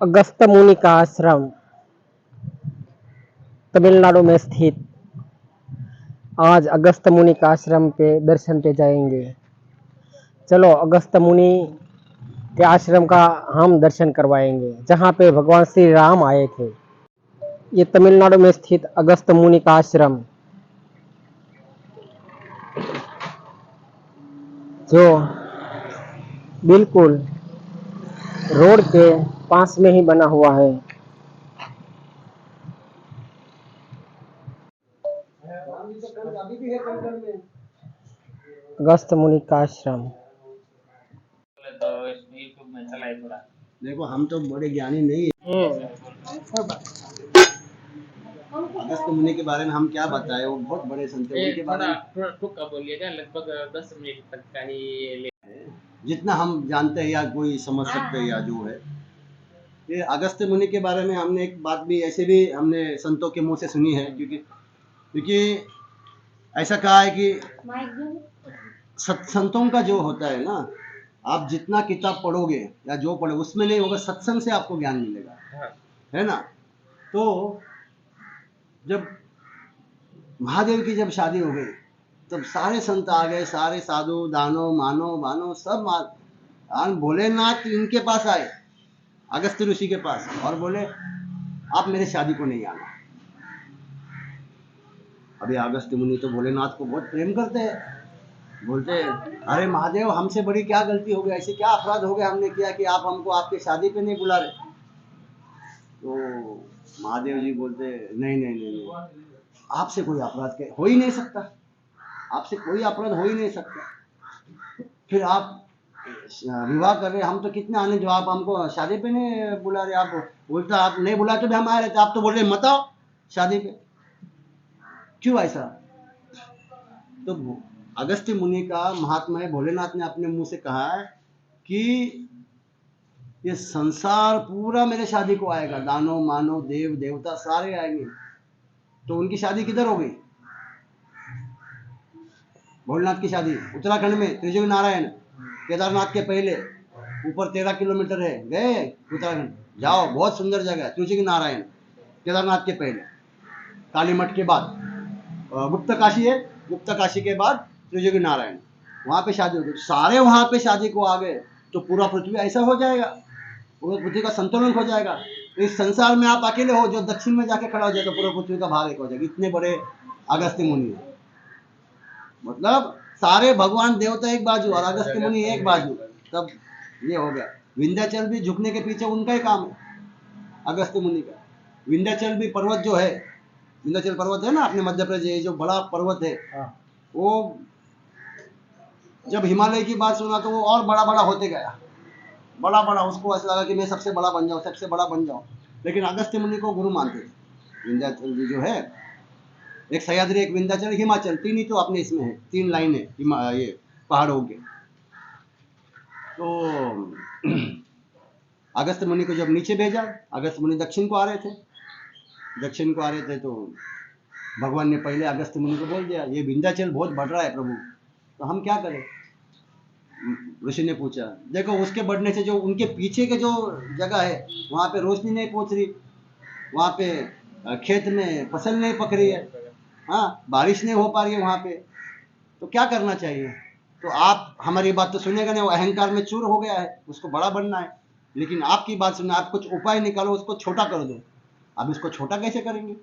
अगस्त मुनि का आश्रम तमिलनाडु में स्थित। आज अगस्त मुनि का आश्रम पे दर्शन पे जाएंगे। चलो अगस्त मुनि के आश्रम का हम दर्शन करवाएंगे, जहाँ पे भगवान श्री राम आए थे। ये तमिलनाडु में स्थित अगस्त मुनि का आश्रम, जो बिल्कुल रोड के पास में ही बना हुआ है। अगस्त मुनि का आश्रम। तो यूट्यूब में चलाए थोड़ा। देखो हम तो बड़े ज्ञानी नहीं है। अगस्त मुनि के बारे में हम क्या बताएं, वो बहुत बड़े संत हैं। उनके बारे में थोड़ा टुक्का बोलिएगा, लगभग 10 मिनट तक का ही ले। जितना हम जानते हैं या कोई समझ सकते हैं या जो है, ये अगस्त मुनि के बारे में हमने एक बात भी ऐसे भी हमने संतों के मुंह से सुनी है, क्योंकि ऐसा कहा है कि संतों का जो होता है ना, आप जितना किताब पढ़ोगे या जो पढ़ोगे उसमें नहीं होगा, सत्संग से आपको ज्ञान मिलेगा, है ना। तो जब महादेव की जब शादी हो गई, तब सारे संत आ गए, सारे साधु दानो मानो बानो सब भोलेनाथ इनके पास आए, अगस्त ऋषि के पास, और बोले आप मेरे शादी को नहीं आना। अभी अगस्त मुनि तो भोलेनाथ को बहुत प्रेम करते हैं, बोलते अरे महादेव हमसे बड़ी क्या गलती हो गई, ऐसे क्या अपराध हो गया हमने किया कि आप हमको आपके शादी पे नहीं बुला रहे। तो महादेव जी बोलते नहीं नहीं नहीं, नहीं। आपसे कोई अपराध हो ही नहीं सकता, आपसे कोई अपराध हो ही नहीं सकता। फिर आप विवाह कर रहे, हम तो कितने आने जो आप हमको शादी पे नहीं बुला रहे। आप बोलता आप नहीं बुला तो भी हम आए रहते, आप तो बोल रहे मत आओ शादी पे, क्यों ऐसा। तो अगस्त्य मुनि का महात्मा है, भोलेनाथ ने अपने मुंह से कहा है कि ये संसार पूरा मेरे शादी को आएगा, दानो मानो देव देवता सारे आएंगे। तो उनकी शादी किधर हो गई? भोलेनाथ की शादी उत्तराखंड में त्रिजुगी नारायण, केदारनाथ के पहले, ऊपर 13 किलोमीटर है, गए उत्तराखंड जाओ, बहुत सुंदर जगह है त्रिजुगी नारायण, केदारनाथ के पहले, कालीमठ के बाद गुप्त काशी है, गुप्त काशी के बाद त्रिजुगी नारायण, वहां पे शादी होगी। सारे वहां पे शादी को आ गए तो पूरा पृथ्वी ऐसा हो जाएगा, पूरा पृथ्वी का संतुलन हो जाएगा। इस संसार में आप अकेले हो जो दक्षिण में जाके खड़ा हो जाए तो पूरा पृथ्वी का भार एक हो जाएगा। इतने बड़े अगस्त्य मुनि है, मतलब सारे भगवान देवता एक बाजू और अगस्त्य मुनि एक बाजू, तब ये हो गया। विंध्याचल भी झुकने के पीछे उनका ही काम है, अगस्त्य मुनि का। विंध्याचल भी पर्वत जो है, विंध्याचल पर्वत है ना अपने मध्य प्रदेश, जो बड़ा पर्वत है, वो जब हिमालय की बात सुना तो वो और बड़ा बड़ा होते गया, बड़ा बड़ा, उसको ऐसा लगा कि मैं सबसे बड़ा बन जाऊं, सबसे बड़ा बन जाऊं। लेकिन अगस्त्य मुनि को गुरु मानते थे। विंध्याचल जी जो है, एक सह्याद्री, एक विंध्याचल, हिमाचल, तीन ही तो अपने इसमें है, 3 लाइन है ये पहाड़ों के। तो अगस्त्य मुनि को जब नीचे भेजा, अगस्त्य मुनि दक्षिण को आ रहे थे, दक्षिण को आ रहे थे, तो भगवान ने पहले अगस्त्य मुनि को बोल दिया ये विंध्याचल बहुत बढ़ रहा है प्रभु, तो हम क्या करें। ऋषि ने पूछा, देखो उसके बढ़ने से जो उनके पीछे के जो जगह है वहां पे रोशनी नहीं पहुंच रही, वहां पे खेत में फसल नहीं पक रही है, हाँ बारिश नहीं हो पा रही है वहां पे, तो क्या करना चाहिए। तो आप हमारी बात तो सुनेगा नहीं, वो अहंकार में चूर हो गया है, उसको बड़ा बनना है, लेकिन आपकी बात सुनना, आप कुछ उपाय निकालो, उसको छोटा कर दो। अब इसको छोटा कैसे करेंगे,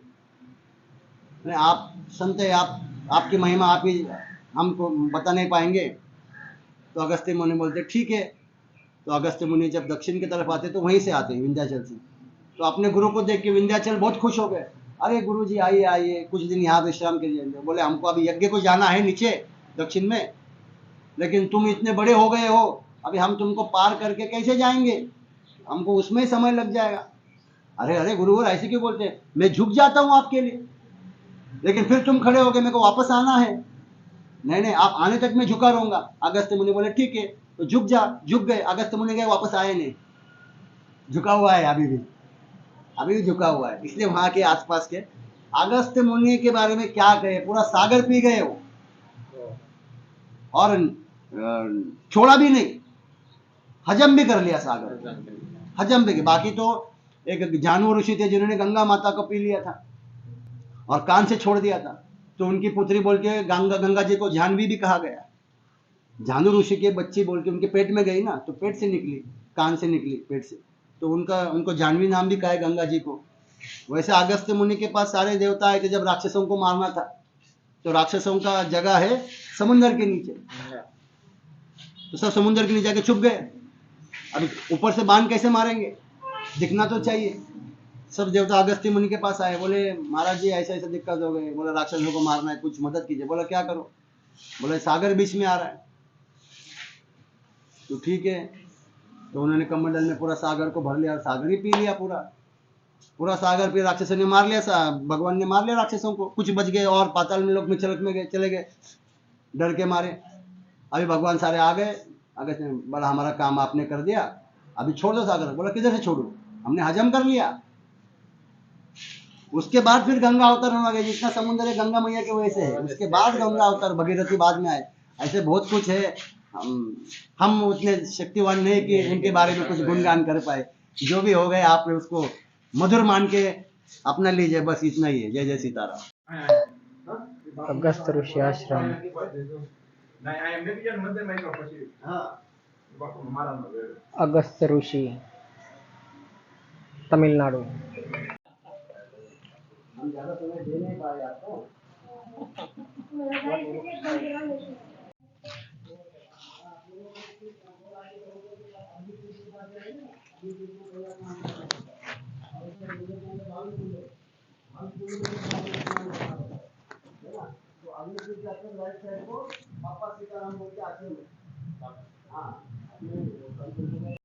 नहीं आप संत है, आपकी महिमा आप ही हमको बता नहीं पाएंगे। तो अगस्त्य मुनि बोलते ठीक है। तो अगस्त्य मुनि जब दक्षिण की तरफ आते तो वहीं से आते विंध्याचल से। तो अपने गुरु को देख के विंध्याचल बहुत खुश हो गए, अरे गुरु जी आइए आइए, कुछ दिन यहाँ विश्राम कीजिए। बोले हमको अभी यज्ञ को जाना है नीचे दक्षिण में, लेकिन तुम इतने बड़े हो गए हो, अभी हम तुमको पार करके कैसे जाएंगे, हमको उसमें समय लग जाएगा। अरे अरे गुरु ऐसे क्यों बोलते हैं, मैं झुक जाता हूँ आपके लिए, लेकिन फिर तुम खड़े हो गए, मेरे को वापस आना है। नहीं नहीं आप आने तक मैं झुका रहूंगा। अगस्त्य मुनि बोले ठीक है, तो झुक जा। झुक गए, अगस्त्य मुनि गए, वापस आए नहीं, झुका हुआ है अभी भी झुका हुआ है। इसलिए वहां के आसपास के अगस्त्य मुनि के बारे में क्या कहे, पूरा सागर पी गए वो, और छोड़ा भी नहीं, हजम भी कर लिया सागर। हजम पे बाकी तो एक जानवर ऋषि थे जिन्होंने गंगा माता को पी लिया था और कान से छोड़ दिया था, तो उनकी पुत्री बोल के गंगा जी को जाह्नवी भी कहा गया। जानू ऋषि के बच्ची बोल के उनके पेट में गई ना, तो पेट से निकली, कान से निकली, पेट से, तो उनको जाह्नवी नाम भी कहा है गंगा जी को। वैसे अगस्त्य मुनि के पास सारे देवता आए थे जब राक्षसों को मारना था, तो राक्षसों का जगह है समुन्द्र के नीचे, तो सब समुन्द्र के नीचे जाके छुप गए। अब ऊपर से बाण कैसे मारेंगे, दिखना तो चाहिए। सब देवता अगस्त्य मुनि के पास आए, बोले महाराज जी ऐसा ऐसा दिक्कत हो गई, बोला राक्षसों को मारना है, कुछ मदद कीजिए। बोला क्या करो, बोले सागर बीच में आ रहा है। तो ठीक है, तो उन्होंने कमंडल में पूरा सागर को भर लिया, सागर ही पी लिया, पूरा सागर पी, राक्षसों ने मार लिया, भगवान ने मार लिया राक्षसों को, कुछ बच गए और पाताल में लोक में चले गए डर के मारे। अभी भगवान सारे आ गए, अगस्त्य ने बोला हमारा काम आपने कर दिया, अभी छोड़ दो सागर। बोला किधर से छोड़ू, हमने हजम कर लिया। उसके बाद फिर गंगा अवतार होना गया, जितना समुद्र है गंगा मैया की वजह से है, उसके बाद गंगा अवतार, भगीरथी बाद में आए। ऐसे बहुत कुछ है, हम उतने शक्तिवान नहीं कि उनके बारे में कुछ गुणगान कर पाए। जो भी हो गए आप उसको मधुर मान के अपना लीजिए, बस इतना ही है। जय जय सीताराम। अगस्त ऋषि आश्रम अगस्त ऋषि तमिलनाडु। हम ज्यादा समय दे नहीं पाए आपको।